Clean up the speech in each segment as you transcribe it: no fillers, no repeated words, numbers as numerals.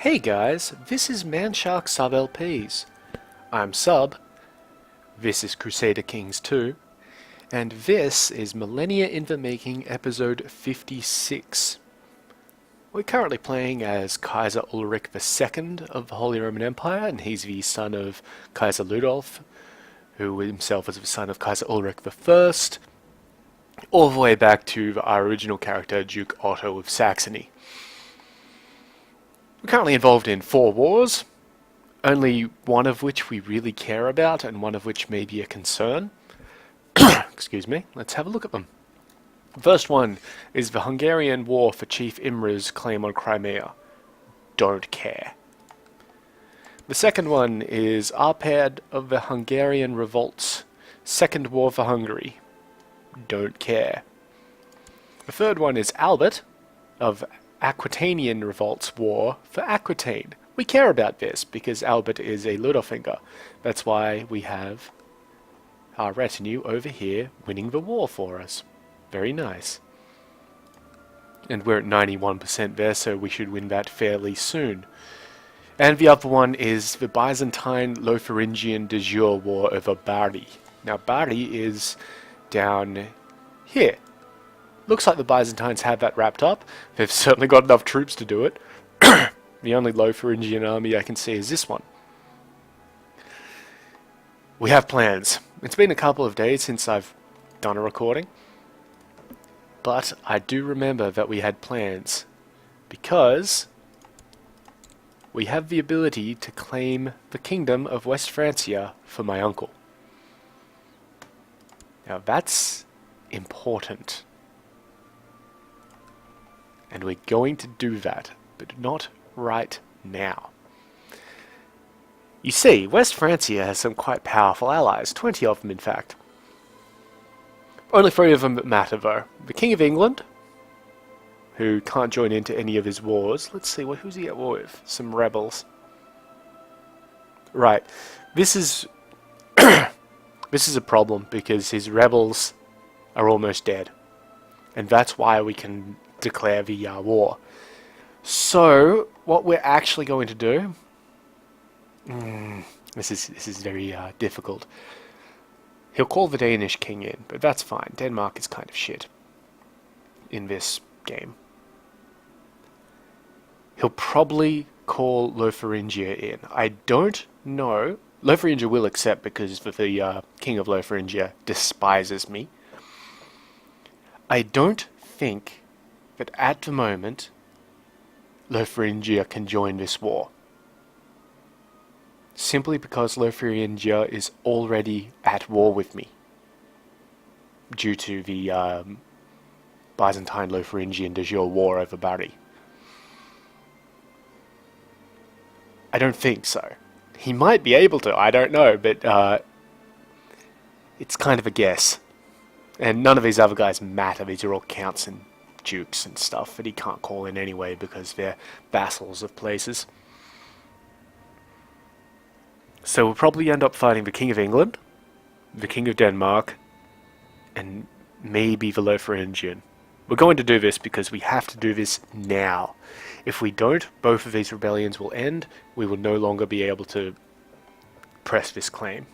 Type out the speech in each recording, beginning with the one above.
Hey guys, this is Manshark Sub LPs. I'm Sub, this is Crusader Kings II, and this is Millennia in the Making episode 56. We're currently playing as Kaiser Ulrich II of the Holy Roman Empire, and he's the son of Kaiser Ludolf, who himself was the son of Kaiser Ulrich I, all the way back to our original character, Duke Otto of Saxony. We're currently involved in 4 wars, only one of which we really care about and one of which may be a concern. Excuse me, let's have a look at them. The first one is the Hungarian War for Chief Imre's claim on Crimea. Don't care. The second one is Arpad of the Hungarian Revolts, Second War for Hungary. Don't care. The third one is Albert of Aquitainian Revolts War for Aquitaine. We care about this because Albert is a Lotharingian. That's why we have our retinue over here winning the war for us. Very nice. And we're at 91% there, so we should win that fairly soon. And the other one is the Byzantine Lotharingian de jure war over Bari. Now Bari is down here. Looks like the Byzantines have that wrapped up. They've certainly got enough troops to do it. The only Lotharingian army I can see is this one. We have plans. It's been a couple of days since I've done a recording. But I do remember that we had plans. Because we have the ability to claim the kingdom of West Francia for my uncle. Now that's important. And we're going to do that, but not right now. You see, West Francia has some quite powerful allies, 20 of them in fact. Only 3 of them that matter though. The King of England, who can't join into any of his wars. Let's see, who's he at war with? Some rebels. Right, this is this is a problem because his rebels are almost dead. And that's why we can declare the war. So, what we're actually going to do... This is very difficult. He'll call the Danish king in, but that's fine. Denmark is kind of shit in this game. He'll probably call Lotharingia in. I don't know. Lotharingia will accept because the king of Lotharingia despises me. I don't think that at the moment Lotharingia can join this war. Simply because Lotharingia is already at war with me. Due to the Byzantine Lotharingian de jure war over Bari. I don't think so. He might be able to, I don't know, but it's kind of a guess. And none of these other guys matter, these are all counts and dukes and stuff that he can't call in anyway because they're vassals of places. So we'll probably end up fighting the King of England, the King of Denmark, and maybe the Lotharingian. We're going to do this because we have to do this now. If we don't, both of these rebellions will end. We will no longer be able to press this claim.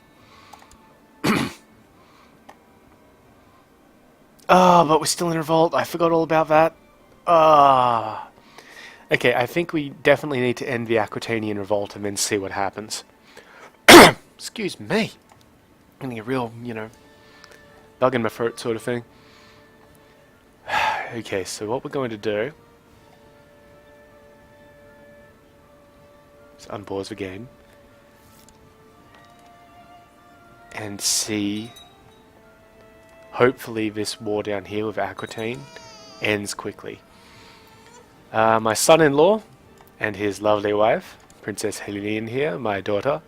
Ah, but we're still in revolt. I forgot all about that. Ah. Okay, I think we definitely need to end the Aquitainian revolt and then see what happens. Excuse me. I'm getting a real, bug in my throat sort of thing. Okay, so what we're going to do is unpause the game and see. Hopefully this war down here with Aquitaine ends quickly. My son-in-law and his lovely wife, Princess Helene here, my daughter,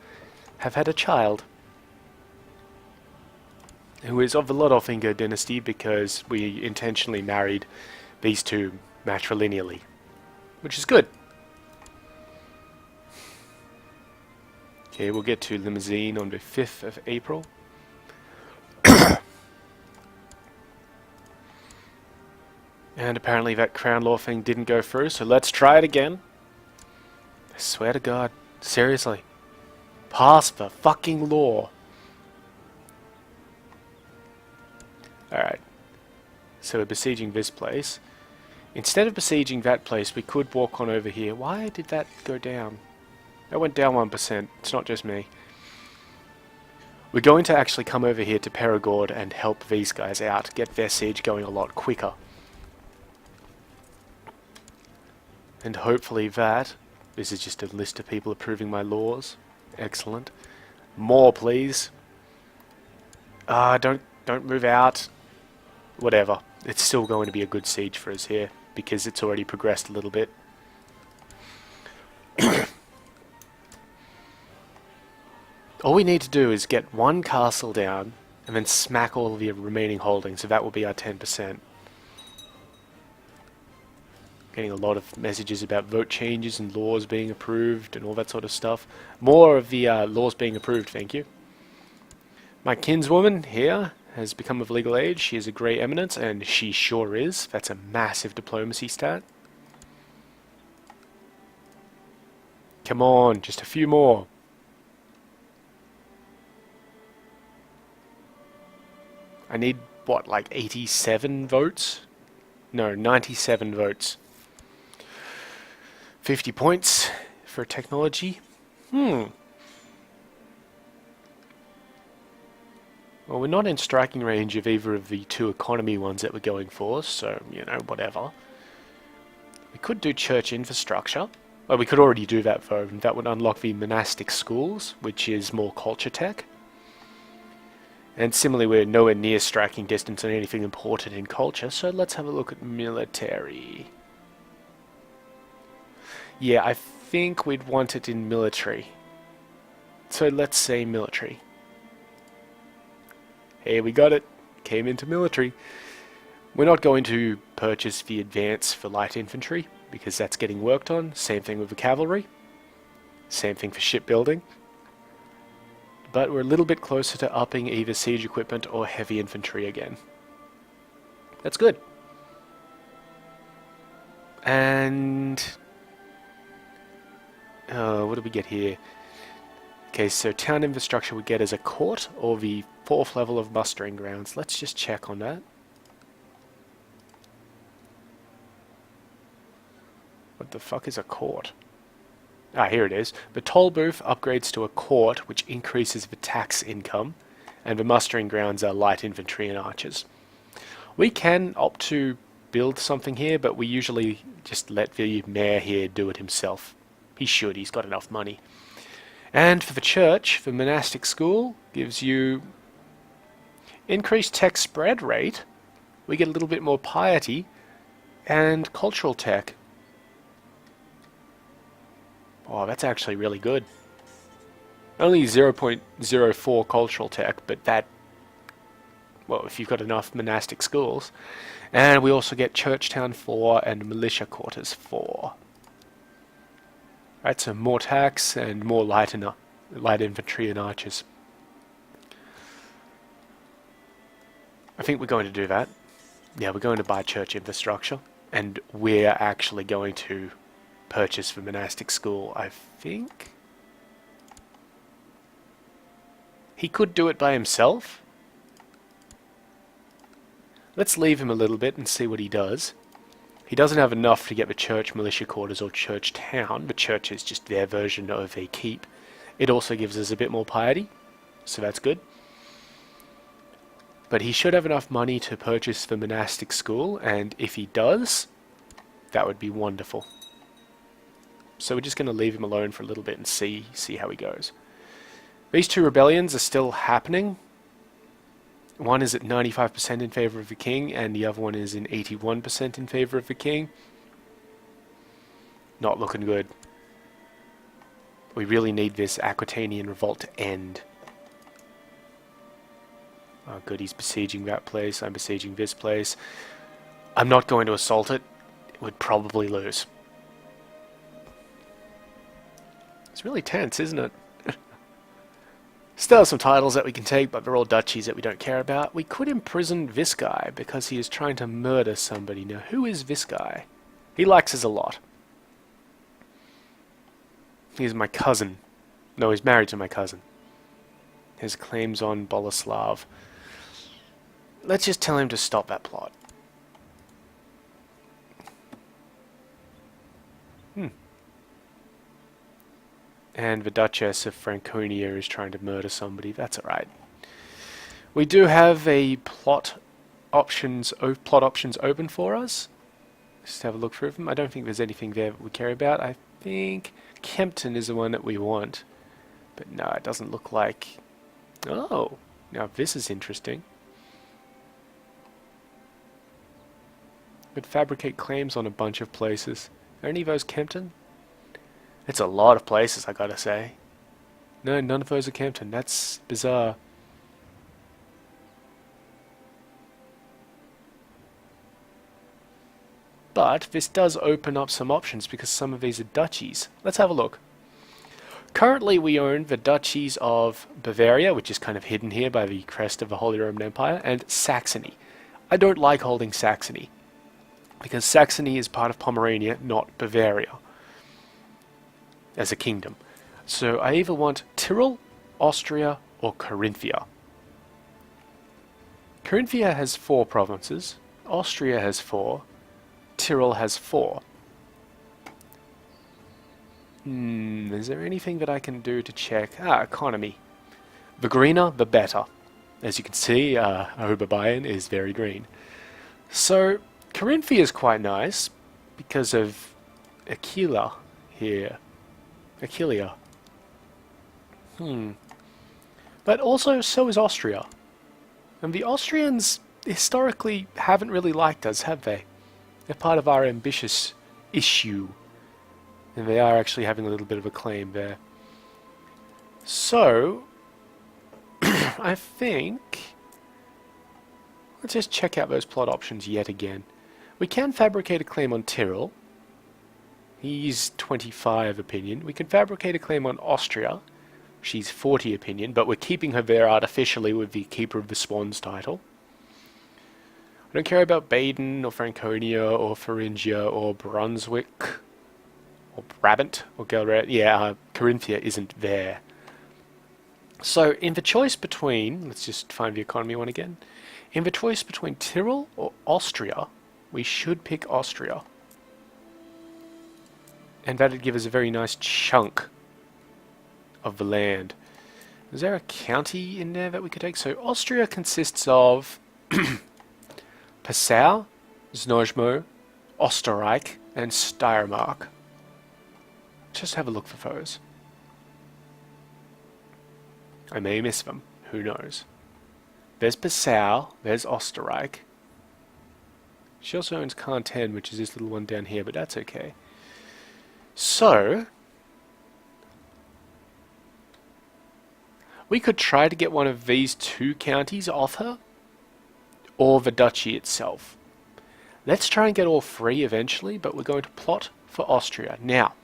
have had a child. Who is of the Lotharingian dynasty because we intentionally married these two matrilineally. Which is good. Okay, we'll get to Limousine on the 5th of April. And apparently that Crown Law thing didn't go through, so let's try it again. I swear to God. Seriously. Pass the fucking law. Alright. So we're besieging this place. Instead of besieging that place, we could walk on over here. Why did that go down? That went down 1%. It's not just me. We're going to actually come over here to Perigord and help these guys out, get their siege going a lot quicker. And hopefully that... This is just a list of people approving my laws. Excellent. More, please. Don't move out. Whatever. It's still going to be a good siege for us here, because it's already progressed a little bit. All we need to do is get one castle down, and then smack all of the remaining holdings, so that will be our 10%. Getting a lot of messages about vote changes and laws being approved and all that sort of stuff. More of the laws being approved, thank you. My kinswoman here has become of legal age. She is a Grey Eminence, and she sure is. That's a massive diplomacy stat. Come on, just a few more. I need, what, like 87 votes? No, 97 votes. 50 points for technology. Well, we're not in striking range of either of the two economy ones that we're going for, so, you know, whatever. We could do church infrastructure. Well, we could already do that, though, and that would unlock the monastic schools, which is more culture tech. And similarly, we're nowhere near striking distance on anything important in culture, so let's have a look at military. Yeah, I think we'd want it in military. So let's say military. Hey, we got it. Came into military. We're not going to purchase the advance for light infantry, because that's getting worked on. Same thing with the cavalry. Same thing for shipbuilding. But we're a little bit closer to upping either siege equipment or heavy infantry again. That's good. And... what do we get here? Okay, so town infrastructure we get as a court, or the 4th level of mustering grounds. Let's just check on that. What the fuck is a court? Ah, here it is. The toll booth upgrades to a court, which increases the tax income, and the mustering grounds are light infantry and archers. We can opt to build something here, but we usually just let the mayor here do it himself. He should, he's got enough money. And for the church, the monastic school gives you increased tech spread rate. We get a little bit more piety and cultural tech. Oh, that's actually really good. Only 0.04 cultural tech, but that, well, if you've got enough monastic schools. And we also get church town 4 and militia quarters 4. Right, so more tax and more light infantry and archers. I think we're going to do that. Yeah, we're going to buy church infrastructure, and we're actually going to purchase the monastic school, I think. He could do it by himself. Let's leave him a little bit and see what he does. He doesn't have enough to get the church militia quarters or church town. The church is just their version of a keep. It also gives us a bit more piety, so that's good. But he should have enough money to purchase the monastic school, and if he does, that would be wonderful. So we're just going to leave him alone for a little bit and see how he goes. These two rebellions are still happening. One is at 95% in favor of the king, and the other one is in 81% in favor of the king. Not looking good. We really need this Aquitainian revolt to end. Oh good, he's besieging that place. I'm besieging this place. I'm not going to assault it. It would probably lose. It's really tense, isn't it? Still have some titles that we can take, but they're all duchies that we don't care about. We could imprison this guy because he is trying to murder somebody. Now, who is this guy? He likes us a lot. He's my cousin. No, he's married to my cousin. His claims on Boleslav. Let's just tell him to stop that plot. And the Duchess of Franconia is trying to murder somebody. That's alright. We do have a plot options open for us. Just have a look through them. I don't think there's anything there that we care about. I think Kempton is the one that we want. But no, it doesn't look like... Oh, now this is interesting. Could fabricate claims on a bunch of places. Are any of those Kempton? It's a lot of places, I gotta say. No, none of those are Kempton. That's bizarre. But this does open up some options because some of these are duchies. Let's have a look. Currently we own the duchies of Bavaria, which is kind of hidden here by the crest of the Holy Roman Empire, and Saxony. I don't like holding Saxony, because Saxony is part of Pomerania, not Bavaria, as a kingdom. So I either want Tyrol, Austria, or Carinthia. Carinthia has 4 provinces, Austria has 4, Tyrol has 4. Is there anything that I can do to check? Economy. The greener, the better. As you can see, Oberbayern is very green. So, Carinthia is quite nice because of Aquila here. Aquilia. But also, so is Austria. And the Austrians historically haven't really liked us, have they? They're part of our ambitious issue. And they are actually having a little bit of a claim there. So, I think... Let's just check out those plot options yet again. We can fabricate a claim on Tyrol. He's 25 opinion. We can fabricate a claim on Austria. She's 40 opinion, but we're keeping her there artificially with the Keeper of the Swans title. I don't care about Baden, or Franconia, or Thuringia, or Brunswick, or Brabant, or Gelred. Yeah, Carinthia isn't there. So, in the choice between... Let's just find the economy one again. In the choice between Tyrol or Austria, we should pick Austria. And that'd give us a very nice chunk of the land. Is there a county in there that we could take? So Austria consists of Passau, Znojmo, Österreich, and Steiermark. Just have a look for those. I may miss them. Who knows? There's Passau, there's Österreich. She also owns Canten, which is this little one down here, but that's okay. So, we could try to get one of these 2 counties off her, or the duchy itself. Let's try and get all 3 eventually, but we're going to plot for Austria. Now,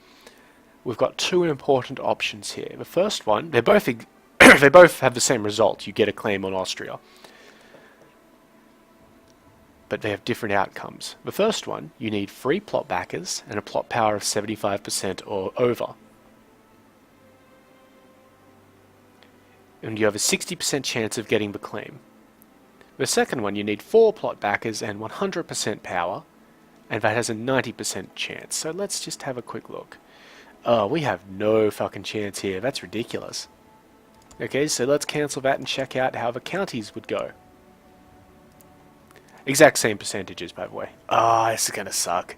we've got 2 important options here. The first one, they both have the same result. You get a claim on Austria. But they have different outcomes. The first one, you need 3 plot backers and a plot power of 75% or over. And you have a 60% chance of getting the claim. The second one, you need 4 plot backers and 100% power, and that has a 90% chance. So let's just have a quick look. Oh, we have no fucking chance here. That's ridiculous. Okay, so let's cancel that and check out how the counties would go. Exact same percentages, by the way. Ah, this is going to suck.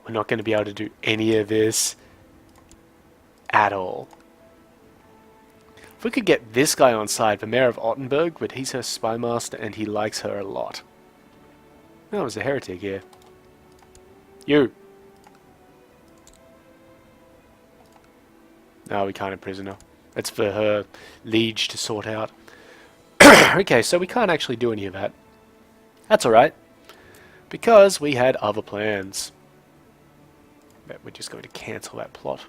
We're not going to be able to do any of this at all. If we could get this guy on side, the Mayor of Ottenburg, but he's her spy master and he likes her a lot. Oh, there's a heretic here. You! No, we can't imprison her. That's for her liege to sort out. Okay, so we can't actually do any of that. That's alright, because we had other plans. But we're just going to cancel that plot.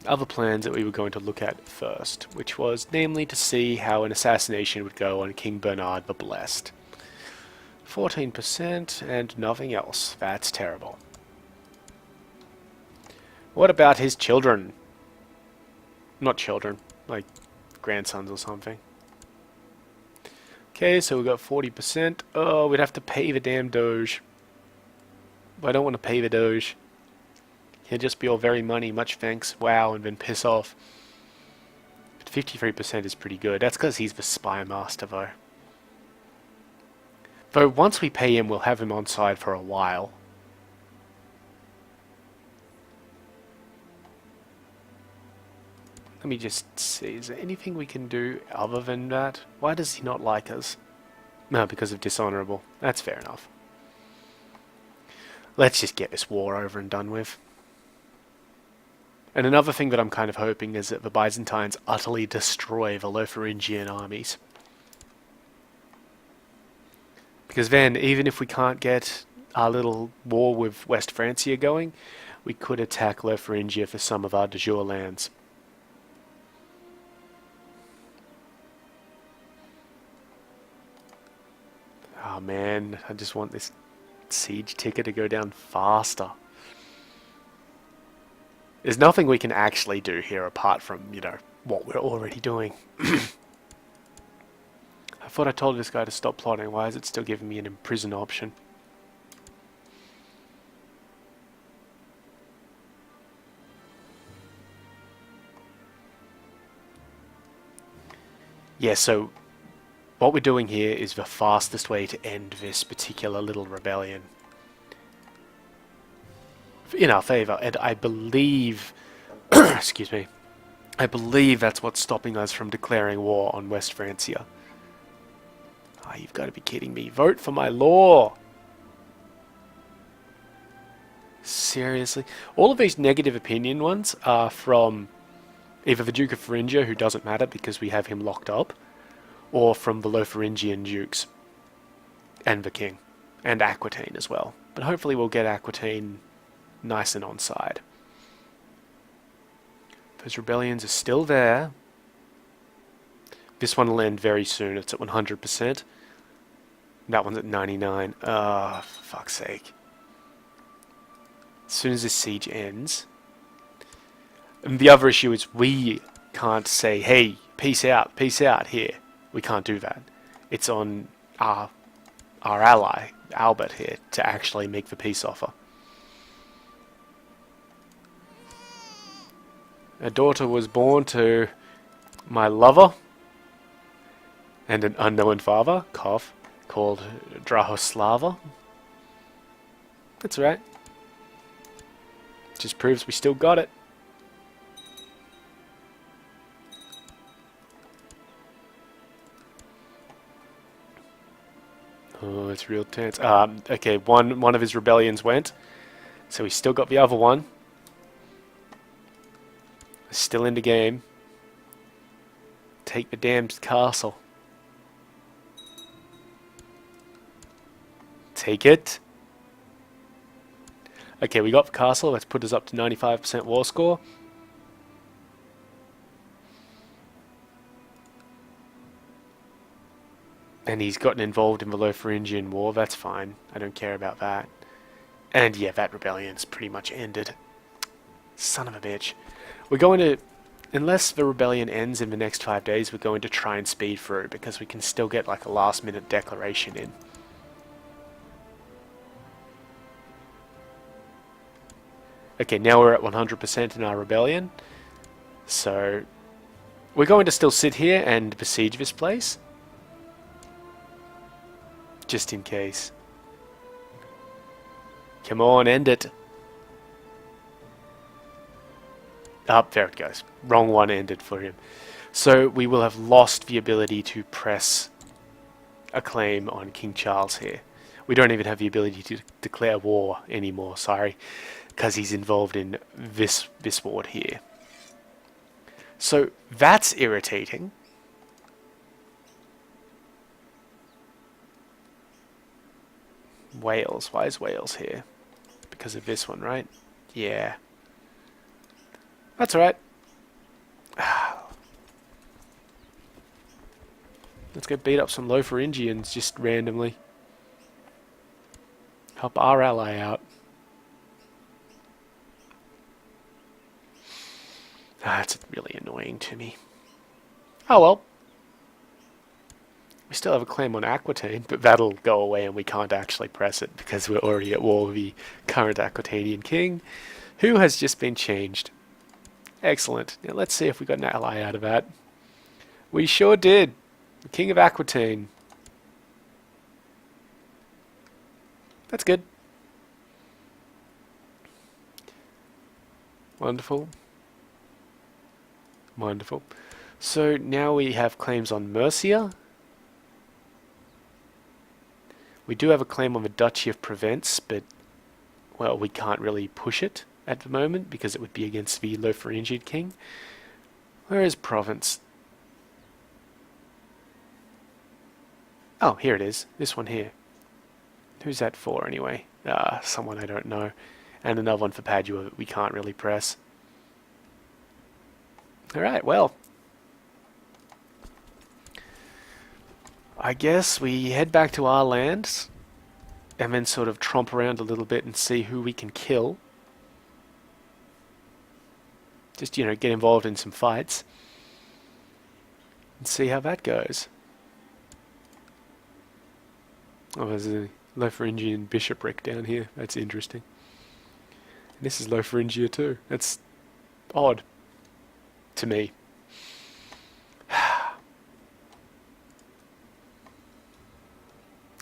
Other plans that we were going to look at first, which was namely to see how an assassination would go on King Bernard the Blessed. 14% and nothing else. That's terrible. What about his children? Not children, like grandsons or something. Okay, so we got 40%. Oh, we'd have to pay the damn Doge. But I don't want to pay the Doge. He'll just be all very money, much thanks, wow, and then piss off. But 53% is pretty good. That's because he's the spy master, though. Though once we pay him, we'll have him on side for a while. Let me just see, is there anything we can do other than that? Why does he not like us? No, because of dishonourable. That's fair enough. Let's just get this war over and done with. And another thing that I'm kind of hoping is that the Byzantines utterly destroy the Lotharingian armies. Because then, even if we can't get our little war with West Francia going, we could attack Lotharingia for some of our de jure lands. Oh man, I just want this siege ticker to go down faster. There's nothing we can actually do here apart from, you know, what we're already doing. I thought I told this guy to stop plotting. Why is it still giving me an imprison option? Yeah, so what we're doing here is the fastest way to end this particular little rebellion in our favour, and I believe, excuse me, I believe that's what's stopping us from declaring war on West Francia. Oh, you've got to be kidding me. Vote for my law! Seriously? All of these negative opinion ones are from either the Duke of Thuringia, who doesn't matter because we have him locked up, or from the Lotharingian dukes, and the king, and Aquitaine as well. But hopefully we'll get Aquitaine nice and on side. Those rebellions are still there. This one will end very soon. It's at 100%. That one's at 99. Ah, for fuck's sake. As soon as this siege ends. And the other issue is we can't say, hey, peace out here. We can't do that. It's on our ally, Albert here, to actually make the peace offer. A daughter was born to my lover and an unknown father, cough, called Drahoslava. That's right. Just proves we still got it. Oh, it's real tense. Okay, one of his rebellions went, so we still got the other one. Still in the game. Take the damn castle. Take it. Okay, we got the castle. Let's put us up to 95% war score. And he's gotten involved in the Lotharingian war. That's fine. I don't care about that. And yeah, that rebellion's pretty much ended. Son of a bitch. We're going to, unless the rebellion ends in the next 5 days, we're going to try and speed through because we can still get like a last minute declaration in. Okay, now we're at 100% in our rebellion. So we're going to still sit here and besiege this place. Just in case. Come on, end it. Up, there it goes. Wrong one ended for him. So we will have lost the ability to press a claim on King Charles here. We don't even have the ability to declare war anymore, sorry, because he's involved in this ward here. So that's irritating. Wales. Why is Wales here? Because of this one, right? Yeah. That's alright. Let's go beat up some Lotharingians just randomly. Help our ally out. Ah, it's really annoying to me. Oh well. We still have a claim on Aquitaine, but that'll go away and we can't actually press it because we're already at war with the current Aquitanian king, who has just been changed. Excellent. Now let's see if we got an ally out of that. We sure did. The King of Aquitaine. That's good. Wonderful. Wonderful. So now we have claims on Mercia. We do have a claim on the Duchy of Provence, but, well, we can't really push it at the moment because it would be against the Lotharingian king. Where is Provence? Oh, here it is. This one here. Who's that for, anyway? Someone I don't know. And another one for Padua that we can't really press. Alright, well. I guess we head back to our lands and then sort of tromp around a little bit and see who we can kill. Just, you know, get involved in some fights and see how that goes. Oh, there's a Lotharingian bishopric down here. That's interesting. And this is Lotharingia too. That's odd to me.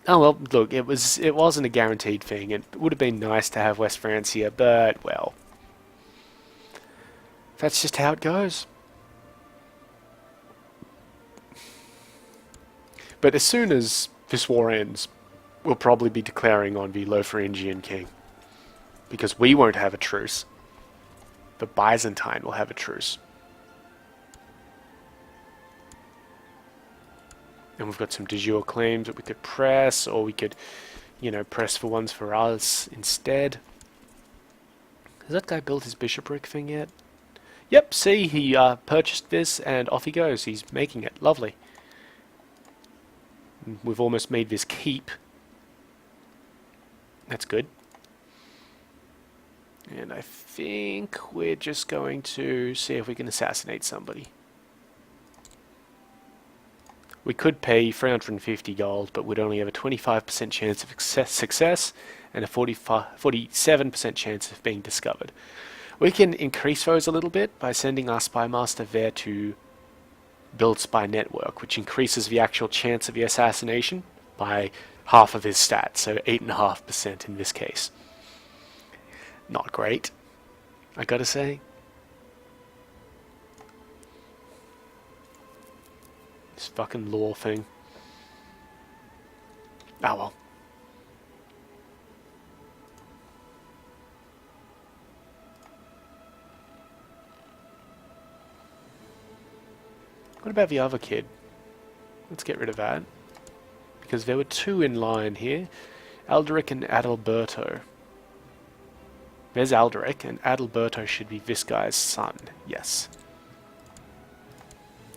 Oh well, look, it wasn't a guaranteed thing. It would have been nice to have West Francia, but well, that's just how it goes. But as soon as this war ends, we'll probably be declaring on the Lotharingian king, because we won't have a truce. The Byzantine will have a truce. And we've got some de jure claims that we could press, or we could, you know, press for ones for us instead. Has that guy built his bishopric thing yet? Yep, see, he purchased this and off he goes. He's making it. Lovely. We've almost made this keep. That's good. And I think we're just going to see if we can assassinate somebody. We could pay 350 gold, but we'd only have a 25% chance of success and a 47% chance of being discovered. We can increase those a little bit by sending our spy master there to build spy network, which increases the actual chance of the assassination by half of his stats, so 8.5% in this case. Not great, I gotta say. This fucking law thing. Oh well. What about the other kid? Let's get rid of that. Because there were two in line here. Alderic and Adalberto. There's Alderic, and Adalberto should be this guy's son. Yes.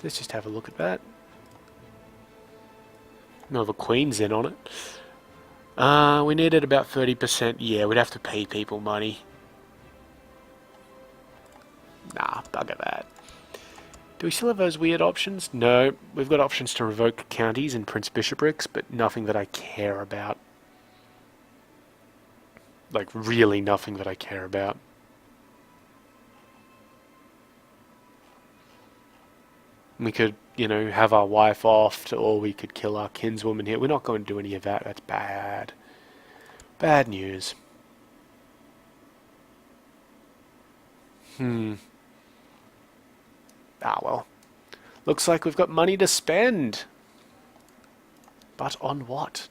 Let's just have a look at that. No, the Queen's in on it. We needed about 30%. Yeah, we'd have to pay people money. Nah, bugger that. Do we still have those weird options? No, we've got options to revoke counties and prince bishoprics, but nothing that I care about. Like, really nothing that I care about. We could, you know, have our wife offed, or we could kill our kinswoman here. We're not going to do any of that. That's bad. Bad news. Ah, well. Looks like we've got money to spend. But on what?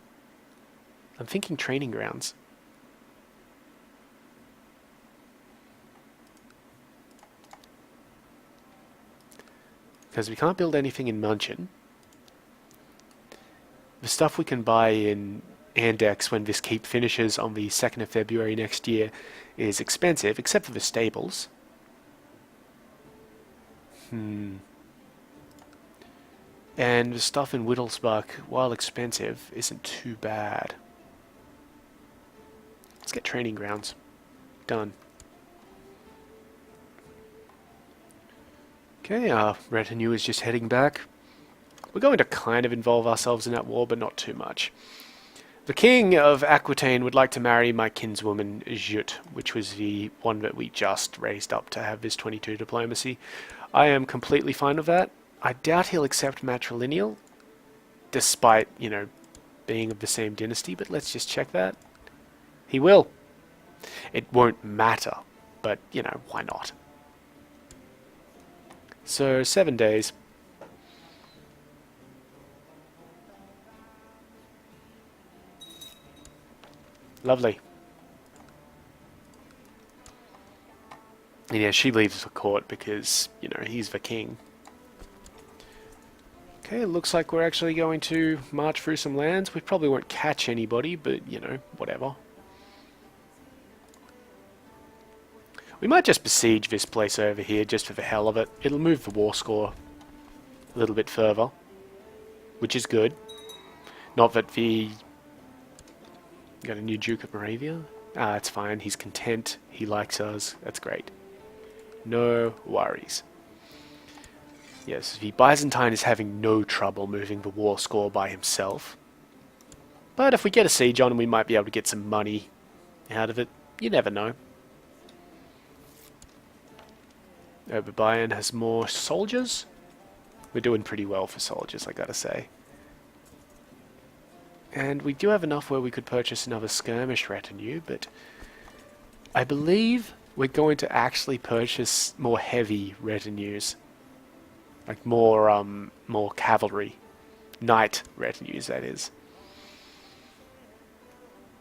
I'm thinking training grounds. Because we can't build anything in Munchin. The stuff we can buy in Andex when this keep finishes on the 2nd of February next year is expensive, except for the stables. And the stuff in Wittelsbach, while expensive, isn't too bad. Let's get training grounds. Done. Okay, our retinue is just heading back. We're going to kind of involve ourselves in that war, but not too much. The king of Aquitaine would like to marry my kinswoman Jut, which was the one that we just raised up to have this 22 diplomacy. I am completely fine with that. I doubt he'll accept matrilineal, despite, you know, being of the same dynasty, but let's just check that. He will. It won't matter, but, you know, why not? So, 7 days. Lovely. And yeah, she leaves the court because, you know, he's the king. Okay, it looks like we're actually going to march through some lands. We probably won't catch anybody, but, you know, whatever. We might just besiege this place over here just for the hell of it. It'll move the war score a little bit further, which is good. Not that the... Got a new Duke of Moravia? Ah, it's fine. He's content. He likes us. That's great. No worries. Yes, the Byzantine is having no trouble moving the war score by himself. But if we get a siege on him, we might be able to get some money out of it. You never know. Oberbayern has more soldiers. We're doing pretty well for soldiers, I gotta say. And we do have enough where we could purchase another skirmish retinue, but I believe we're going to actually purchase more heavy retinues. Like more cavalry. Knight retinues, that is.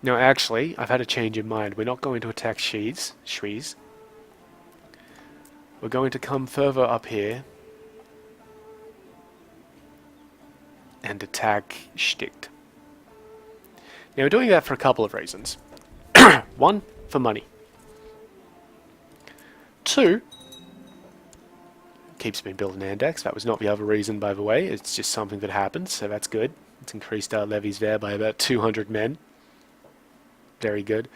No, actually, I've had a change of mind. We're not going to attack Shrees. We're going to come further up here and attack Sticht. Now, we're doing that for a couple of reasons. One, for money. Two, keeps me building Andex. That was not the other reason, by the way. It's just something that happens, so that's good. It's increased our levies there by about 200 men. Very good.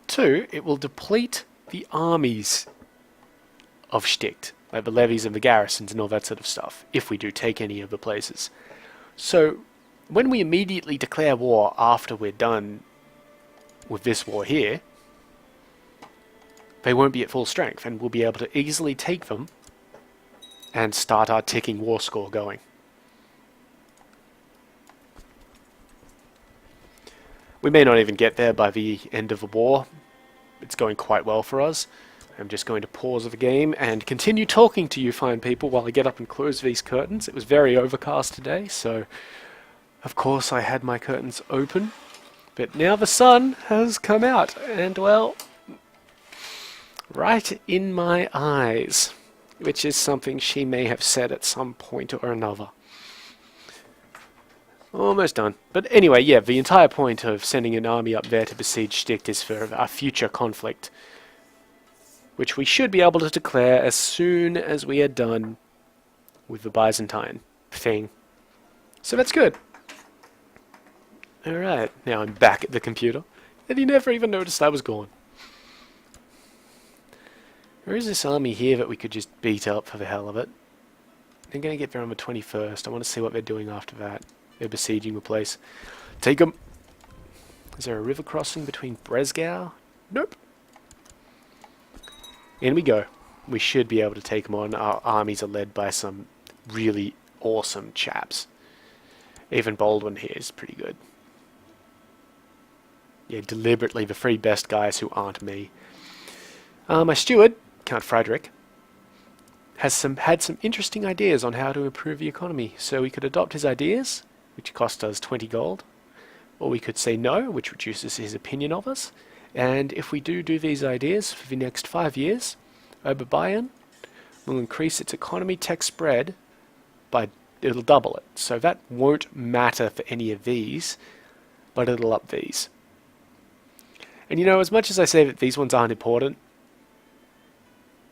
Two, it will deplete the armies of Sticht, like the levies and the garrisons and all that sort of stuff, if we do take any of the places. So, when we immediately declare war after we're done with this war here, they won't be at full strength, and we'll be able to easily take them and start our ticking war score going. We may not even get there by the end of the war. It's going quite well for us. I'm just going to pause the game and continue talking to you fine people while I get up and close these curtains. It was very overcast today, so of course I had my curtains open. But now the sun has come out, and well, right in my eyes, which is something she may have said at some point or another. Almost done. But anyway, yeah, the entire point of sending an army up there to besiege Sticht is for our future conflict, which we should be able to declare as soon as we are done with the Byzantine thing. So that's good. Alright, now I'm back at the computer, and you never even noticed I was gone. There is this army here that we could just beat up for the hell of it. They're going to get there on the 21st. I want to see what they're doing after that. They're besieging the place. Take them! Is there a river crossing between Bresgau? Nope. In we go. We should be able to take them on. Our armies are led by some really awesome chaps. Even Baldwin here is pretty good. Yeah, deliberately the three best guys who aren't me. My steward, Count Frederick, has had some interesting ideas on how to improve the economy. So we could adopt his ideas, which cost us 20 gold, or we could say no, which reduces his opinion of us. And if we do these ideas for the next 5 years, Oberbayern will increase its economy tech spread by, it'll double it. So that won't matter for any of these, but it'll up these. And you know, as much as I say that these ones aren't important,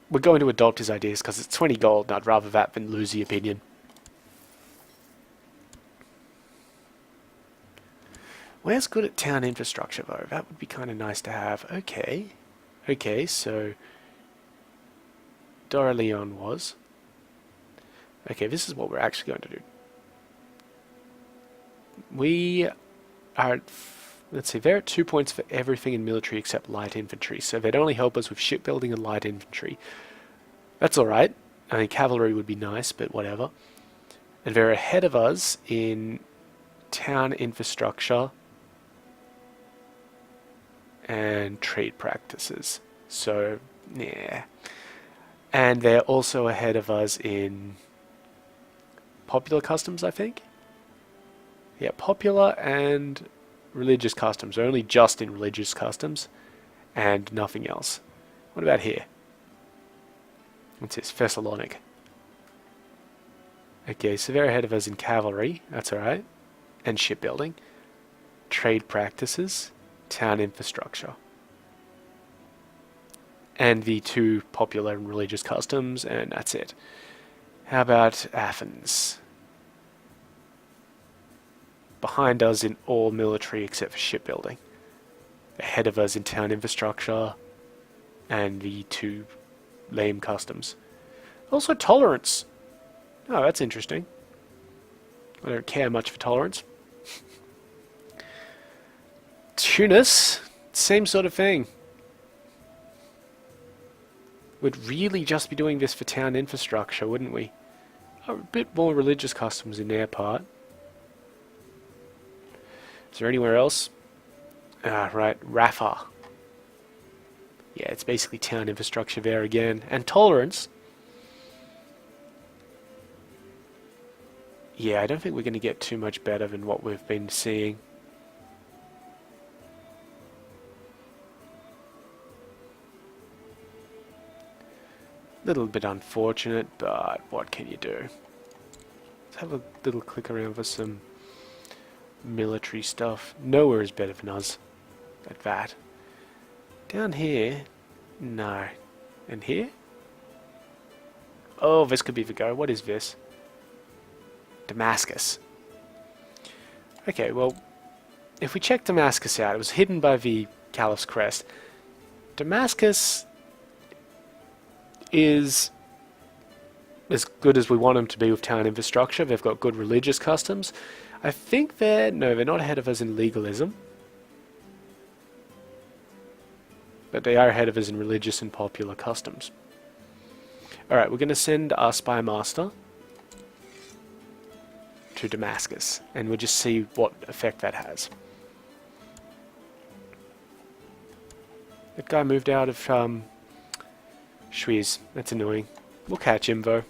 we're going to adopt his ideas because it's 20 gold, and I'd rather that than lose the opinion. Where's good at town infrastructure though? That would be kind of nice to have. Okay, so d'Orléans was. Okay, this is what we're actually going to do. We are at, let's see, they're at 2 points for everything in military except light infantry, so they'd only help us with shipbuilding and light infantry. That's alright. I mean, cavalry would be nice, but whatever. And they're ahead of us in town infrastructure and trade practices. So, yeah. And they're also ahead of us in popular customs, I think. Yeah, popular and religious customs. They're only just in religious customs and nothing else. What about here? What's this? Thessalonic. Okay, so they're ahead of us in cavalry. That's alright. And shipbuilding. Trade practices. Town infrastructure. And the two popular and religious customs, and that's it. How about Athens? Behind us in all military except for shipbuilding. Ahead of us in town infrastructure and the two lame customs. Also tolerance. Oh, that's interesting. I don't care much for tolerance. Tunis, same sort of thing. We'd really just be doing this for town infrastructure, wouldn't we? A bit more religious customs in their part. Is there anywhere else? Ah, right, Rafah. Yeah, it's basically town infrastructure there again. And tolerance. Yeah, I don't think we're going to get too much better than what we've been seeing. Little bit unfortunate, but what can you do? Let's have a little click around for some military stuff. Nowhere is better than us at that. Down here, no. And here? Oh, this could be the go. What is this? Damascus. Okay, well, if we check Damascus out, it was hidden by the Caliph's crest. Damascus is as good as we want them to be with town infrastructure. They've got good religious customs. I think they're not ahead of us in legalism. But they are ahead of us in religious and popular customs. Alright, we're going to send our spy master to Damascus, and we'll just see what effect that has. That guy moved out of Schwyz. That's annoying. We'll catch him though.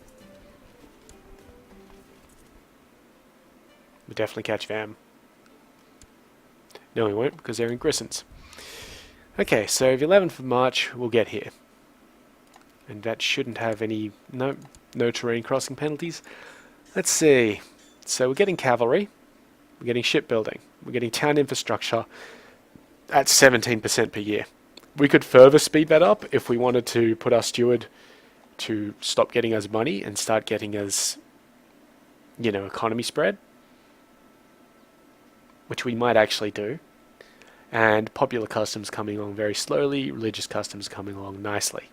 We'll definitely catch them. No, we won't, because they're in Grissons. Okay, so the 11th of March we'll get here. And that shouldn't have any... no terrain crossing penalties. Let's see. So we're getting cavalry. We're getting shipbuilding. We're getting town infrastructure at 17% per year. We could further speed that up if we wanted to put our steward to stop getting us money and start getting us, you know, economy spread. Which we might actually do. And popular customs coming along very slowly, religious customs coming along nicely.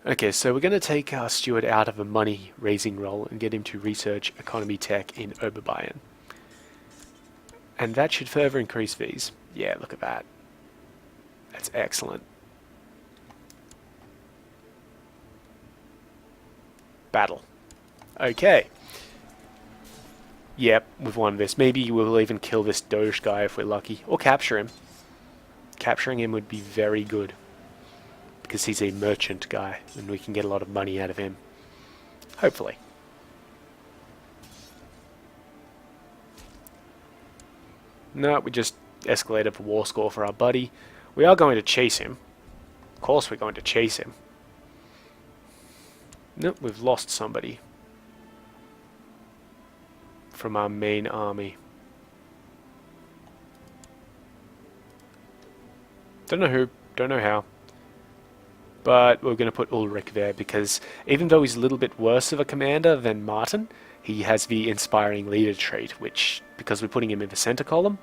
Okay, so we're going to take our steward out of a money-raising role and get him to research economy tech in Oberbayern. And that should further increase these. Yeah, look at that. That's excellent. Battle. Okay. Yep, we've won this. Maybe we'll even kill this Doge guy if we're lucky. Or capture him. Capturing him would be very good. Because he's a merchant guy, and we can get a lot of money out of him. Hopefully. No, we just escalated the war score for our buddy. We are going to chase him. Of course we're going to chase him. Nope, we've lost somebody from our main army. Don't know who, don't know how. But we're going to put Ulrich there because even though he's a little bit worse of a commander than Martin, he has the inspiring leader trait, which, because we're putting him in the center column,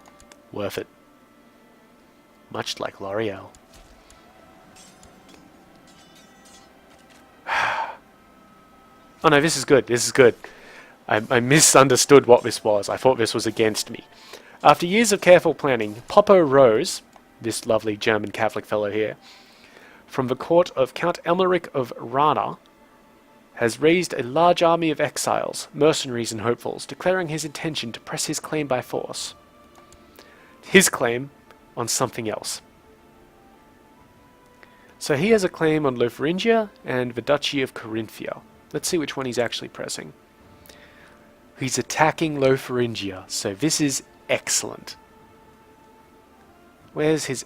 worth it. Much like L'Oreal. Oh no, this is good. This is good. I misunderstood what this was. I thought this was against me. After years of careful planning, Poppo Rose, this lovely German Catholic fellow here, from the court of Count Elmeric of Rana, has raised a large army of exiles, mercenaries and hopefuls, declaring his intention to press his claim by force. His claim on something else. So he has a claim on Lotharingia and the Duchy of Carinthia. Let's see which one he's actually pressing. He's attacking Lotharingia, so this is excellent. Where's his...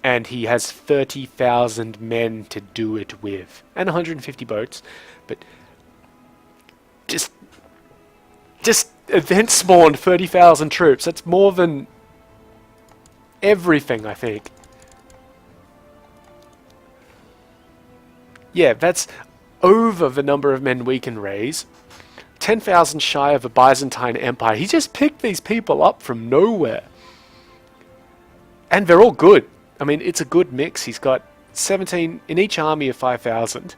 And he has 30,000 men to do it with. And 150 boats. But... Just event spawned 30,000 troops. That's more than... everything, I think. Yeah, that's over the number of men we can raise. 10,000 shy of the Byzantine Empire. He just picked these people up from nowhere. And they're all good. I mean, it's a good mix. He's got 17 in each army of 5,000.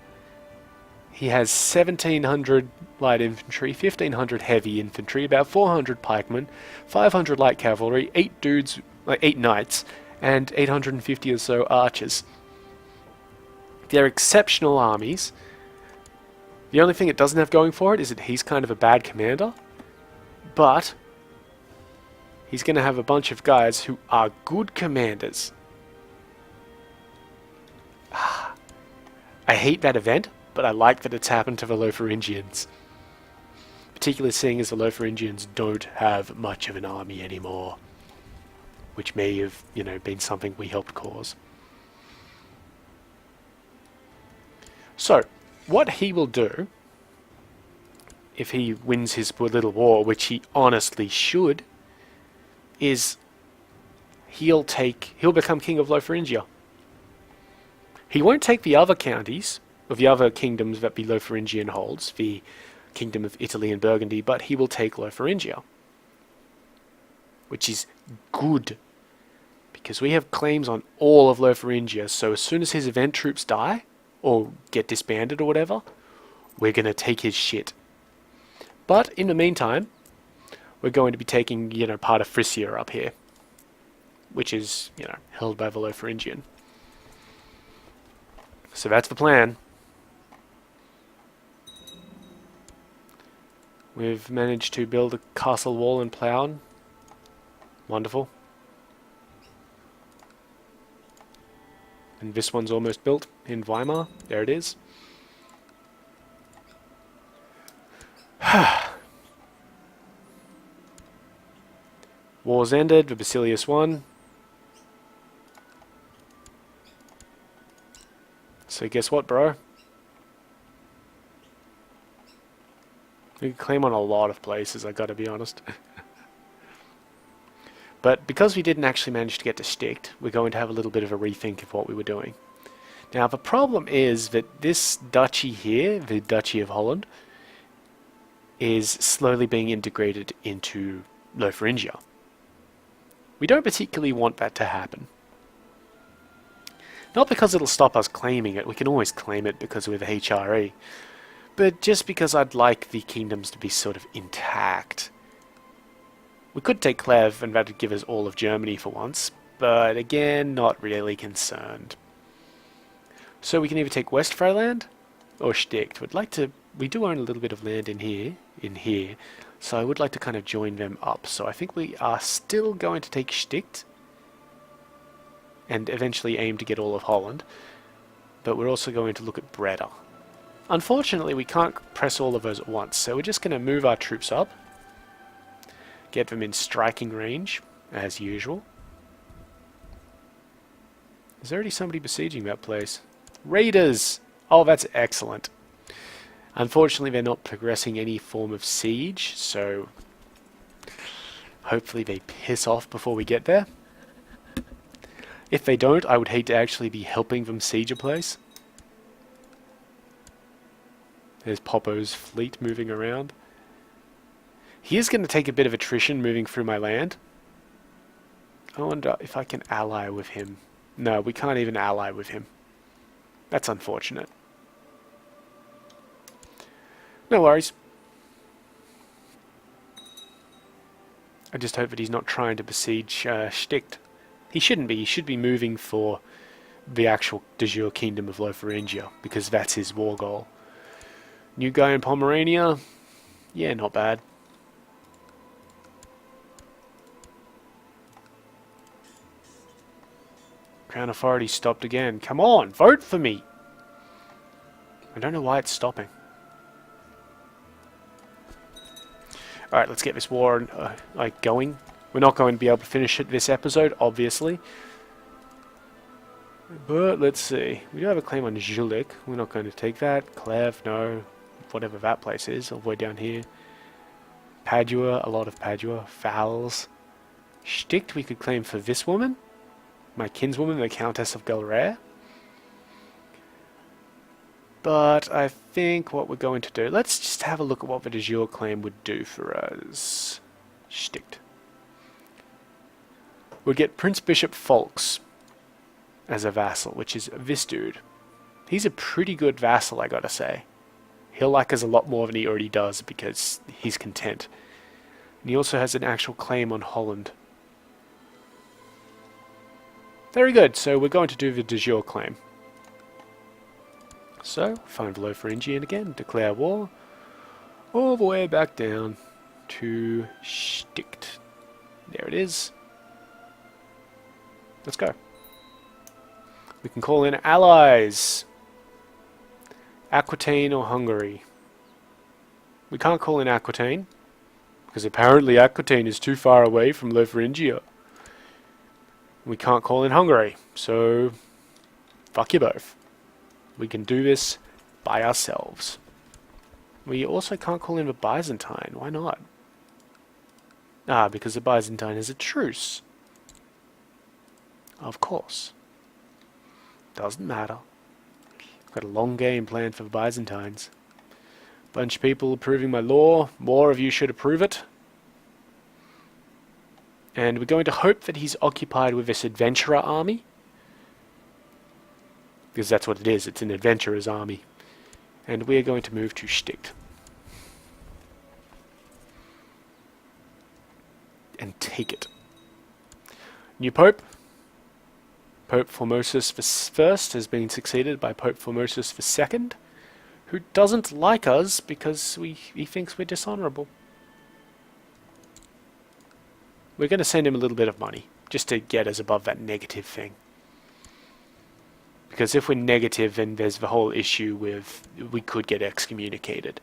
He has 1,700 light infantry, 1,500 heavy infantry, about 400 pikemen, 500 light cavalry, 8 knights, and 850 or so archers. They're exceptional armies. The only thing it doesn't have going for it is that he's kind of a bad commander. But he's going to have a bunch of guys who are good commanders. I hate that event, but I like that it's happened to the Lotharingians. Particularly seeing as the Lotharingians don't have much of an army anymore. Which may have, been something we helped cause. So, what he will do, if he wins his little war, which he honestly should, is he'll become king of Lotharingia. He won't take the other counties, or the other kingdoms that the Lotharingian holds, the kingdom of Italy and Burgundy, but he will take Lotharingia. Which is good, because we have claims on all of Lotharingia, so as soon as his event troops die, or get disbanded or whatever, we're going to take his shit. But in the meantime, we're going to be taking, part of Frisia up here, which is, held by the Lotharingian. So that's the plan. We've managed to build a castle wall in Plauen. Wonderful. And this one's almost built in Weimar. There it is. War's ended. The Basilius won. So guess what, bro? We can claim on a lot of places, I gotta be honest. But because we didn't actually manage to get to Sticht, we're going to have a little bit of a rethink of what we were doing. Now the problem is that this duchy here, the Duchy of Holland, is slowly being integrated into Lotharingia. We don't particularly want that to happen. Not because it'll stop us claiming it, we can always claim it because we're the HRE, but just because I'd like the kingdoms to be sort of intact. We could take Clev and that'd give us all of Germany for once, but again, not really concerned. So we can either take Westfriesland or Sticht. We do own a little bit of land in here, so I would like to kind of join them up. So I think we are still going to take Sticht and eventually aim to get all of Holland, but we're also going to look at Breda. Unfortunately, we can't press all of those at once, so we're just going to move our troops up. Get them in striking range, as usual. Is there already somebody besieging that place? Raiders! Oh, that's excellent. Unfortunately, they're not progressing any form of siege, so hopefully they piss off before we get there. If they don't, I would hate to actually be helping them siege a place. There's Poppo's fleet moving around. He is going to take a bit of attrition moving through my land. I wonder if I can ally with him. No, we can't even ally with him. That's unfortunate. No worries. I just hope that he's not trying to besiege Sticht. He shouldn't be. He should be moving for the actual de jure kingdom of Lotharingia, because that's his war goal. New guy in Pomerania? Yeah, not bad. Crown Authority stopped again. Come on, vote for me! I don't know why it's stopping. Alright, let's get this war going. We're not going to be able to finish it this episode, obviously. But let's see. We do have a claim on Julik. We're not going to take that. Clev, no. Whatever that place is, all the way down here. Padua, a lot of Padua. Fowls. Sticht we could claim for this woman. My kinswoman, the Countess of Galrere. But I think what we're going to do... Let's just have a look at what the de jure claim would do for us. Sticht. We'd get Prince Bishop Folks as a vassal, which is this dude. He's a pretty good vassal, I gotta say. He'll like us a lot more than he already does because he's content. And he also has an actual claim on Holland. Very good, so we're going to do the de jure claim. So, find the Lotharingian again, declare war, all the way back down to Sticht. There it is. Let's go. We can call in allies. Aquitaine or Hungary. We can't call in Aquitaine, because apparently Aquitaine is too far away from Lotharingia. We can't call in Hungary, so fuck you both. We can do this by ourselves. We also can't call in the Byzantine. Why not? Ah, because the Byzantine is a truce. Of course. Doesn't matter. Got a long game planned for the Byzantines. Bunch of people approving my law. More of you should approve it. And we're going to hope that he's occupied with this adventurer army. Because that's what it is. It's an adventurer's army. And we are going to move to Sticht. And take it. New Pope. Pope Formosus I has been succeeded by Pope Formosus II, who doesn't like us because he thinks we're dishonourable. We're going to send him a little bit of money, just to get us above that negative thing. Because if we're negative, then there's the whole issue with we could get excommunicated.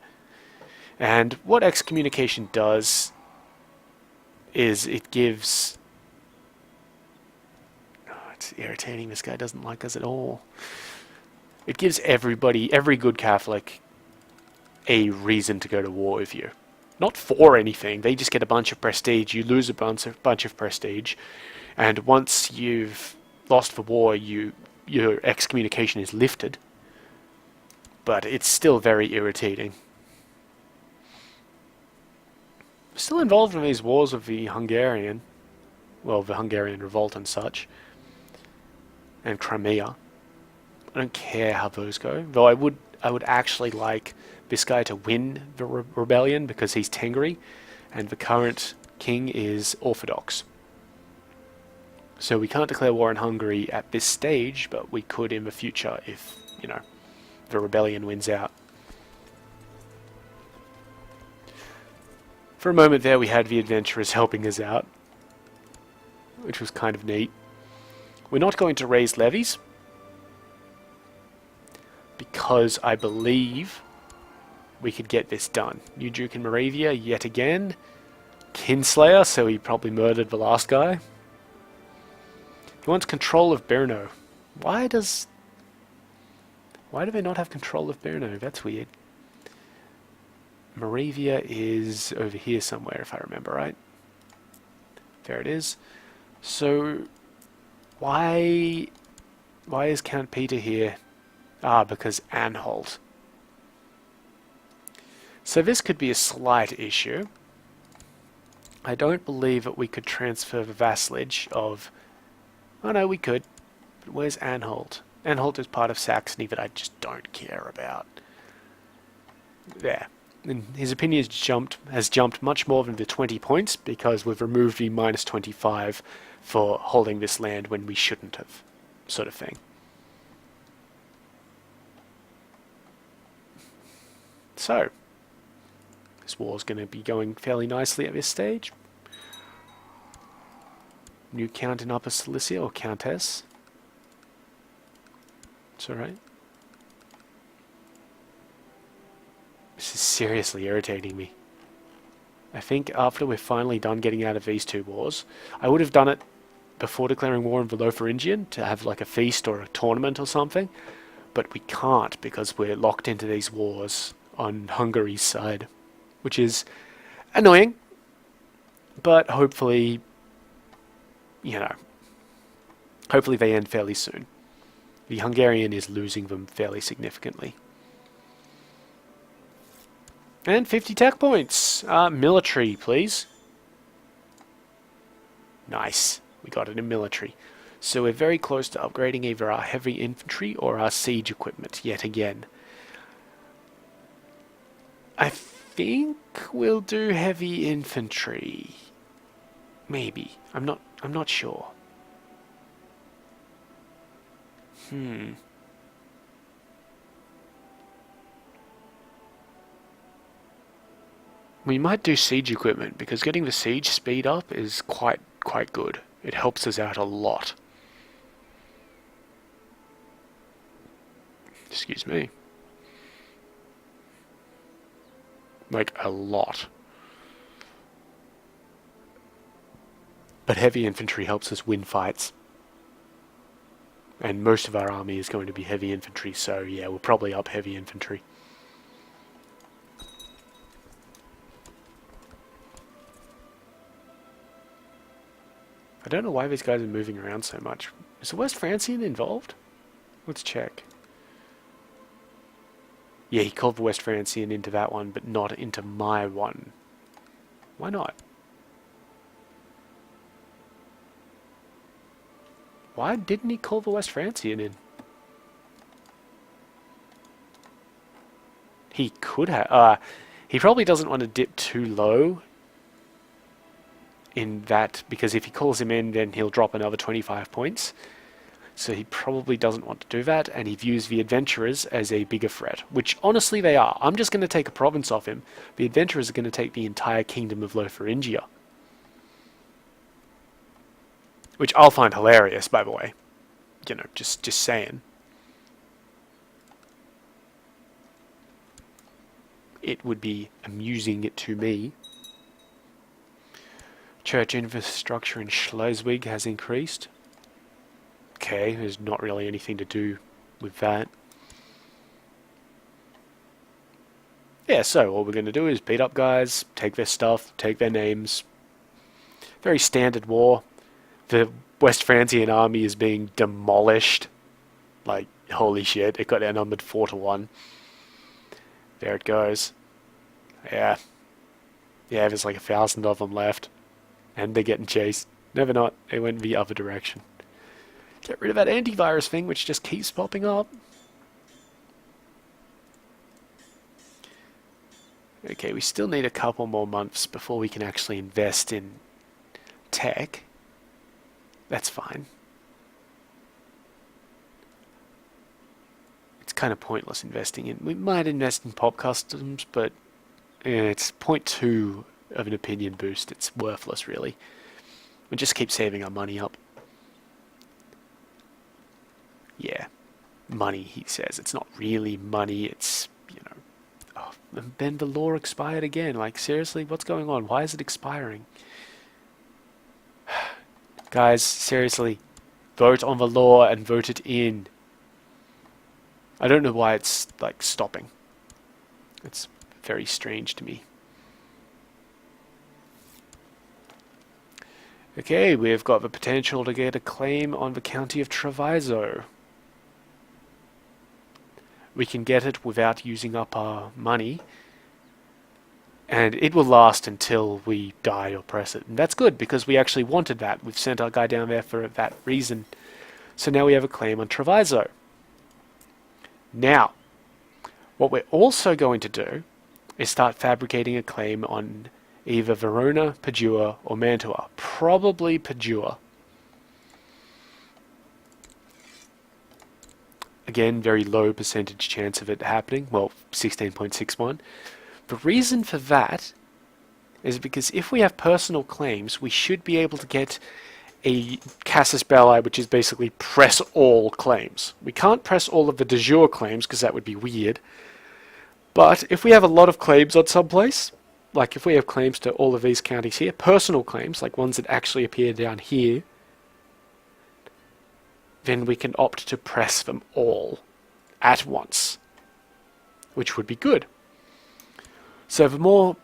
And what excommunication does is it gives... It's irritating, this guy doesn't like us at all. It gives everybody, every good Catholic, a reason to go to war with you. Not for anything, they just get a bunch of prestige, you lose a bunch of prestige, and once you've lost the war, your excommunication is lifted. But it's still very irritating. Still involved in these wars with the Hungarian, well, the Hungarian revolt and such. And Crimea. I don't care how those go, though I would actually like this guy to win the rebellion because he's Tengri, and the current king is Orthodox. So we can't declare war on Hungary at this stage, but we could in the future if, you know, the rebellion wins out. For a moment there we had the adventurers helping us out, which was kind of neat. We're not going to raise levies, because I believe we could get this done. New Duke in Moravia, yet again. Kinslayer, so he probably murdered the last guy. He wants control of Brno. Why do they not have control of Brno? That's weird. Moravia is over here somewhere, if I remember right. There it is. So... Why is Count Peter here? Ah, because Anhalt. So this could be a slight issue. I don't believe that we could transfer the vassalage of... Oh no, we could. But where's Anhalt? Anhalt is part of Saxony that I just don't care about. There. And his opinion has jumped much more than the 20 points because we've removed the minus 25 for holding this land when we shouldn't have, sort of thing. So, this war's going to be going fairly nicely at this stage. New count in Upper Cilicia, or countess. It's alright. This is seriously irritating me. I think after we're finally done getting out of these two wars, I would have done it before declaring war on the Lotharingian to have like a feast or a tournament or something, but we can't because we're locked into these wars on Hungary's side, which is annoying, but hopefully, you know, hopefully they end fairly soon. The Hungarian is losing them fairly significantly. And 50 tech points. Military, please. Nice. We got it in military. So we're very close to upgrading either our heavy infantry or our siege equipment yet again. I think we'll do heavy infantry. Maybe. I'm not sure. We might do siege equipment because getting the siege speed up is quite good. It helps us out a lot. Excuse me. Like a lot. But heavy infantry helps us win fights. And most of our army is going to be heavy infantry, so yeah, we'll probably up heavy infantry. I don't know why these guys are moving around so much. Is the West Francian involved? Let's check. Yeah, he called the West Francian into that one, but not into my one. Why not? Why didn't he call the West Francian in? He could have. He probably doesn't want to dip too low in that, because if he calls him in, then he'll drop another 25 points. So he probably doesn't want to do that, and he views the adventurers as a bigger threat, which honestly they are. I'm just going to take a province off him. The adventurers are going to take the entire kingdom of Lotharingia. Which I'll find hilarious, by the way. You know, just saying. It would be amusing to me. Church infrastructure in Schleswig has increased. Okay, there's not really anything to do with that. Yeah, so all we're going to do is beat up guys, take their stuff, take their names. Very standard war. The West Francian army is being demolished. Like, holy shit, it got outnumbered 4-1. There it goes. Yeah. Yeah, there's like 1,000 of them left. And they're getting chased. Never not. They went the other direction. Get rid of that antivirus thing, which just keeps popping up. Okay, we still need a couple more months before we can actually invest in tech. That's fine. It's kind of pointless investing in. We might invest in pop customs, but it's 0.2 of an opinion boost. It's worthless, really. We just keep saving our money up. Yeah, money, he says. It's not really money, it's, you know... Oh, and then the law expired again. Like, seriously, what's going on? Why is it expiring? Guys, seriously, vote on the law and vote it in. I don't know why it's, like, stopping. It's very strange to me. Okay, we've got the potential to get a claim on the county of Treviso. We can get it without using up our money. And it will last until we die or press it. And that's good, because we actually wanted that. We've sent our guy down there for that reason. So now we have a claim on Treviso. Now, what we're also going to do is start fabricating a claim on either Verona, Padua, or Mantua. Probably Padua. Again, very low percentage chance of it happening. Well, 16.61. The reason for that is because if we have personal claims, we should be able to get a casus belli, which is basically press all claims. We can't press all of the de jure claims because that would be weird. But if we have a lot of claims on some place, like if we have claims to all of these counties here, personal claims, like ones that actually appear down here, then we can opt to press them all at once, which would be good. So the more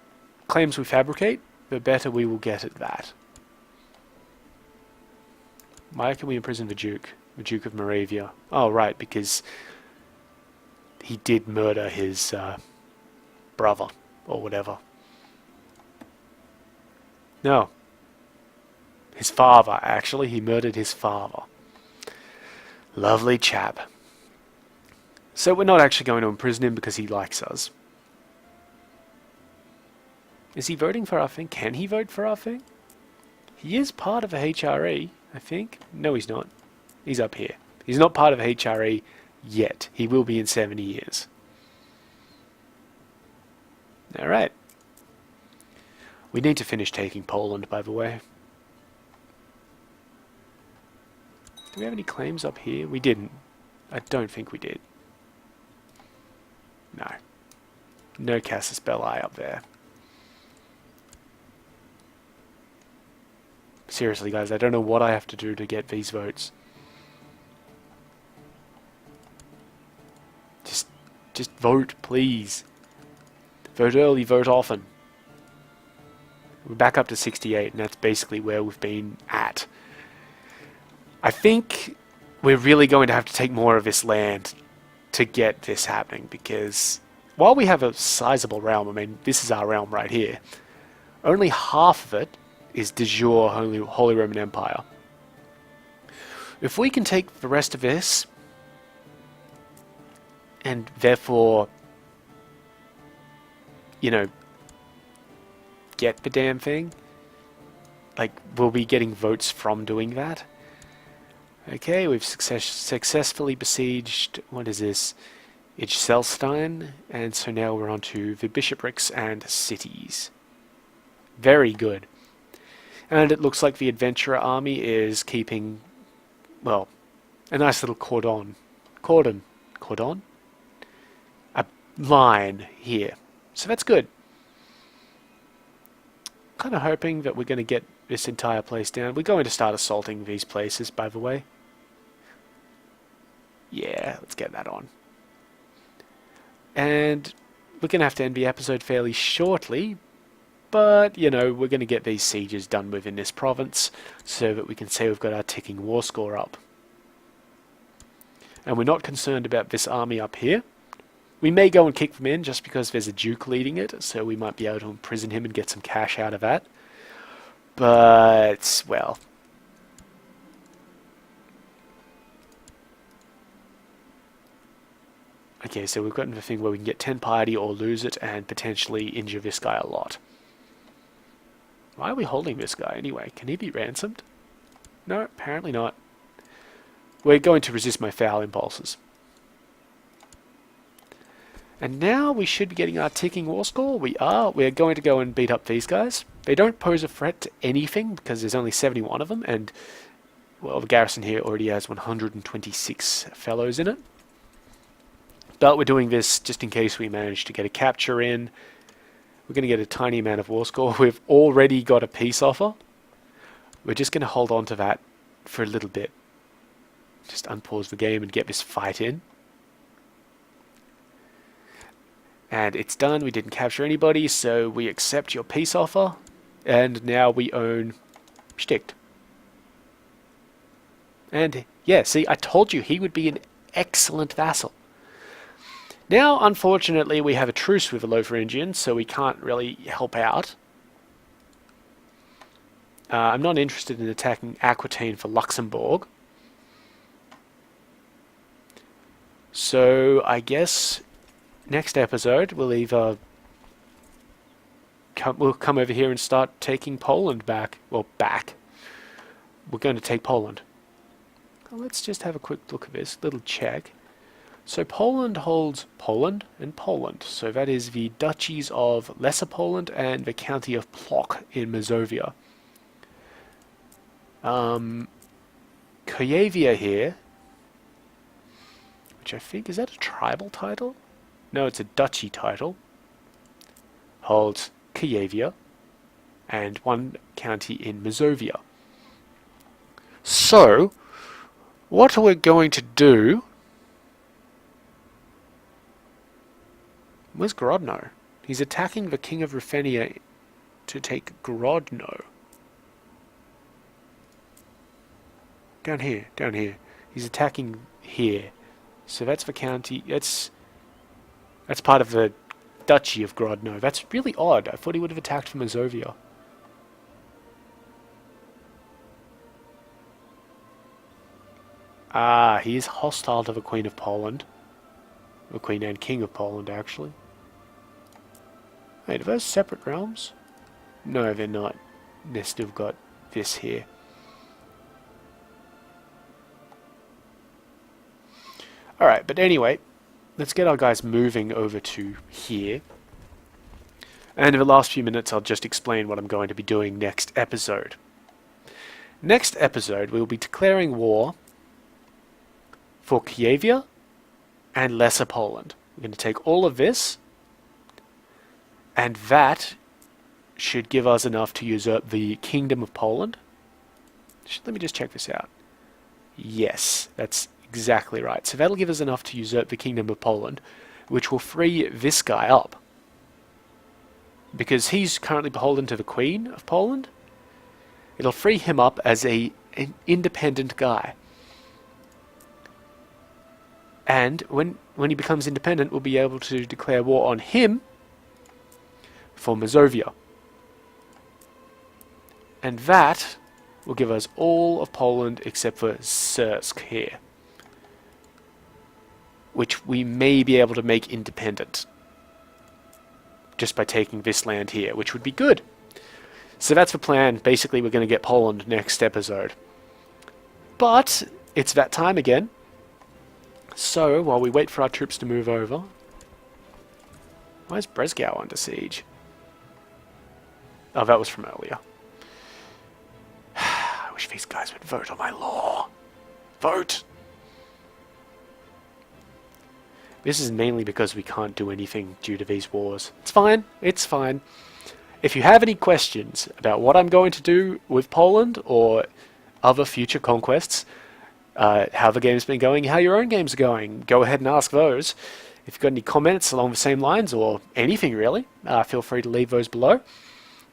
claims we fabricate, the better we will get at that. Why can we imprison the Duke of Moravia? Oh, right, because he did murder his brother, or whatever. No. His father, actually. He murdered his father. Lovely chap. So we're not actually going to imprison him because he likes us. Is he voting for our thing? Can he vote for our thing? He is part of a HRE, I think. No, he's not. He's up here. He's not part of a HRE yet. He will be in 70 years. Alright. We need to finish taking Poland, by the way. Do we have any claims up here? We didn't. I don't think we did. No. No casus belli up there. Seriously, guys, I don't know what I have to do to get these votes. Just vote, please. Vote early, vote often. We're back up to 68, and that's basically where we've been at. I think we're really going to have to take more of this land to get this happening, because while we have a sizable realm, I mean, this is our realm right here, only half of it is de jure Holy Roman Empire. If we can take the rest of this, and therefore, you know, get the damn thing, like, we'll be getting votes from doing that. Okay, we've successfully besieged, what is this, Ichelstein, and so now we're on to the bishoprics and cities. Very good. And it looks like the adventurer army is keeping, well, a nice little cordon, a line here. So that's good. Kind of hoping that we're going to get this entire place down. We're going to start assaulting these places, by the way. Yeah, let's get that on. And we're going to have to end the episode fairly shortly, but, you know, we're going to get these sieges done within this province so that we can say we've got our ticking war score up. And we're not concerned about this army up here. We may go and kick them in just because there's a duke leading it, so we might be able to imprison him and get some cash out of that. But, well, okay, so we've gotten the thing where we can get 10 piety or lose it and potentially injure this guy a lot. Why are we holding this guy anyway? Can he be ransomed? No, apparently not. We're going to resist my foul impulses. And now we should be getting our ticking war score. We are. We're going to go and beat up these guys. They don't pose a threat to anything because there's only 71 of them, and, well, the garrison here already has 126 fellows in it. But we're doing this just in case we manage to get a capture in. We're going to get a tiny amount of war score. We've already got a peace offer. We're just going to hold on to that for a little bit. Just unpause the game and get this fight in. And it's done. We didn't capture anybody, so we accept your peace offer. And now we own Sticht. And, yeah, see, I told you he would be an excellent vassal. Now, unfortunately, we have a truce with the Lotharingians, so we can't really help out. I'm not interested in attacking Aquitaine for Luxembourg. So, I guess next episode we'll either we'll come over here and start taking Poland back. Well, back. We're going to take Poland. Well, let's just have a quick look at this, little check. So Poland holds Poland and Poland. So that is the duchies of Lesser Poland and the county of Plock in Mazovia. Kuyavia here, which I think, is that a tribal title? No, it's a duchy title. Holds Kuyavia and one county in Mazovia. So, what we're going to do... Where's Grodno? He's attacking the King of Ruthenia to take Grodno. Down here, down here. He's attacking here. So that's the county. That's part of the Duchy of Grodno. That's really odd. I thought he would have attacked from Mazovia. Ah, he is hostile to the Queen of Poland. The Queen and King of Poland, actually. Wait, are those separate realms? No, they're not. They've still got this here. Alright, but anyway, let's get our guys moving over to here. And in the last few minutes, I'll just explain what I'm going to be doing next episode. Next episode, we will be declaring war for Kuyavia and Lesser Poland. We're going to take all of this, and that should give us enough to usurp the Kingdom of Poland. Let me just check this out. Yes, that's exactly right. So that'll give us enough to usurp the Kingdom of Poland, which will free this guy up. Because he's currently beholden to the Queen of Poland, it'll free him up as an independent guy. And when he becomes independent, we'll be able to declare war on him for Mazovia. And that will give us all of Poland except for Sursk here, which we may be able to make independent just by taking this land here, which would be good. So that's the plan. Basically, we're going to get Poland next episode. But it's that time again. So, while we wait for our troops to move over... Why is Bresgau under siege? Oh, that was from earlier. I wish these guys would vote on my law. Vote! This is mainly because we can't do anything due to these wars. It's fine. It's fine. If you have any questions about what I'm going to do with Poland or other future conquests, how the game's been going, how your own games are going, go ahead and ask those. If you've got any comments along the same lines or anything really, feel free to leave those below.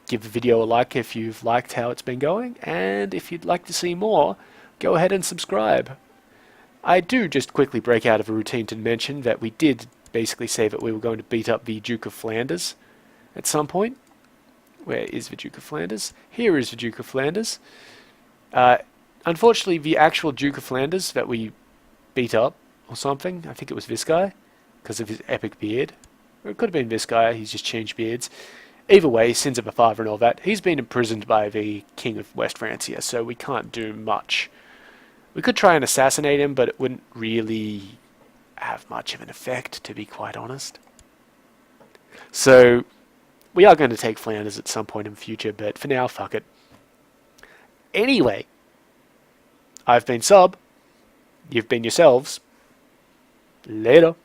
Give the video a like if you've liked how it's been going, and if you'd like to see more, go ahead and subscribe. I do just quickly break out of a routine to mention that we did basically say that we were going to beat up the Duke of Flanders at some point. Where is the Duke of Flanders? Here is the Duke of Flanders. Unfortunately, the actual Duke of Flanders that we beat up, or something, I think it was this guy, because of his epic beard. Or it could have been this guy, he's just changed beards. Either way, sins of a father and all that, he's been imprisoned by the King of West Francia, so we can't do much. We could try and assassinate him, but it wouldn't really have much of an effect, to be quite honest. So, we are going to take Flanders at some point in the future, but for now, fuck it. Anyway, I've been Sub. You've been yourselves. Later.